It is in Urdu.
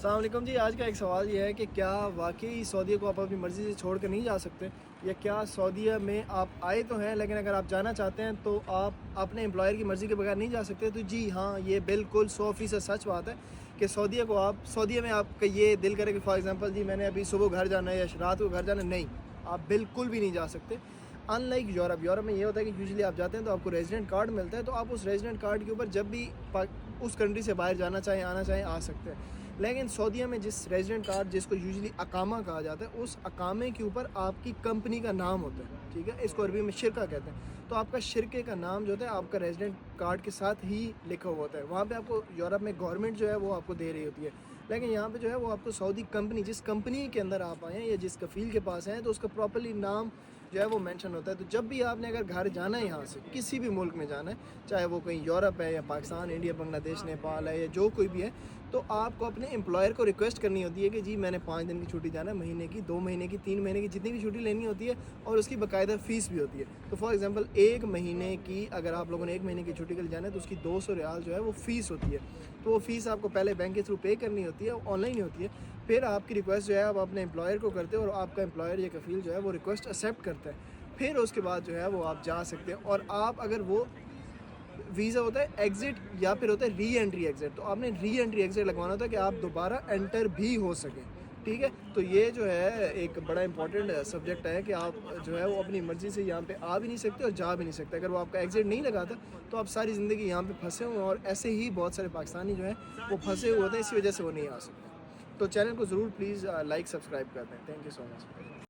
السلام علیکم جی. آج کا ایک سوال یہ ہے کہ کیا واقعی سعودیہ کو آپ اپنی مرضی سے چھوڑ کر نہیں جا سکتے، یا کیا سعودیہ میں آپ آئے تو ہیں لیکن اگر آپ جانا چاہتے ہیں تو آپ اپنے امپلائر کی مرضی کے بغیر نہیں جا سکتے؟ تو جی ہاں، یہ بالکل 100% سچ بات ہے کہ سعودیہ میں آپ کا یہ دل کرے کہ فار ایگزامپل جی میں نے ابھی صبح گھر جانا ہے یا رات کو گھر جانا ہے، نہیں، آپ بالکل بھی نہیں جا سکتے. ان لائک یورپ میں یہ ہوتا ہے کہ یوزلی آپ جاتے ہیں تو آپ کو ریزیڈنٹ کارڈ ملتا ہے، تو آپ اس ریزیڈنٹ کارڈ کے اوپر جب بھی اس کنٹری سے باہر جانا چاہیں آنا چاہیں آ سکتے ہیں. لیکن سعودیہ میں جس ریزیڈنٹ کارڈ جس کو یوزلی اقامہ کہا جاتا ہے، اس اقامے کے اوپر آپ کی کمپنی کا نام ہوتا ہے، ٹھیک ہے، اس کو عربی میں شرکہ کہتے ہیں. تو آپ کا شرکے کا نام جو ہوتا ہے آپ کا ریزیڈنٹ کارڈ کے ساتھ ہی لکھا ہوا ہوتا ہے. وہاں پہ آپ کو یورپ میں گورنمنٹ جو ہے وہ آپ کو دے رہی ہوتی ہے، لیکن یہاں پہ جو ہے وہ آپ کو سعودی کمپنی، جس کمپنی کے اندر آپ آئے ہیں یا جس کفیل کے پاس ہیں، تو اس کا پراپرلی نام جو ہے وہ مینشن ہوتا ہے. تو جب بھی آپ نے اگر گھر جانا ہے یہاں سے کسی بھی ملک میں جانا ہے، چاہے وہ کہیں یورپ ہے یا پاکستان، انڈیا، بنگلہ دیش، نیپال ہے یا جو کوئی بھی ہے، تو آپ کو اپنے امپلائر کو ریکویسٹ کرنی ہوتی ہے کہ جی میں نے 5 دن کی چھٹی جانا ہے، مہینے کی، 2 مہینے کی، 3 مہینے کی، جتنی بھی چھٹی لینی ہوتی ہے، اور اس کی باقاعدہ فیس بھی ہوتی ہے. تو فار ایگزامپل ایک مہینے کی، اگر آپ لوگوں نے 1 مہینے کی چھٹی کے لیے جانا ہے تو اس کی 200 ریال جو ہے وہ فیس ہوتی ہے. تو وہ فیس آپ کو پہلے بینک کے تھرو پے کرنی ہوتی ہے، آن لائن ہی ہوتی ہے. پھر آپ کی ریکویسٹ جو ہے آپ اپنے امپلائر کو کرتے ہیں اور آپ کا امپلائر یا کفیل جو ہے وہ ریکویسٹ ایکسیپٹ کرتا ہے. پھر اس کے بعد جو ہے وہ آپ جا سکتے ہیں. اور آپ اگر وہ ویزا ہوتا ہے ایگزٹ یا پھر ہوتا ہے ری انٹری ایگزٹ، تو آپ نے ری انٹری ایگزٹ لگوانا ہوتا ہے کہ آپ دوبارہ انٹر بھی ہو سکیں، ٹھیک ہے. تو یہ جو ہے ایک بڑا امپورٹنٹ سبجیکٹ ہے کہ آپ جو ہے وہ اپنی مرضی سے یہاں پہ آ بھی نہیں سکتے اور جا بھی نہیں سکتے. اگر وہ آپ کا ایگزٹ نہیں لگاتا تو آپ ساری زندگی یہاں پہ پھنسے ہوئے ہیں، اور ایسے ہی بہت سارے پاکستانی جو ہیں وہ پھنسے ہوئے ہوتے ہیں، اسی وجہ سے وہ نہیں آ سکتے. تو چینل کو ضرور پلیز لائک سبسکرائب کر دیں. Thank you so much.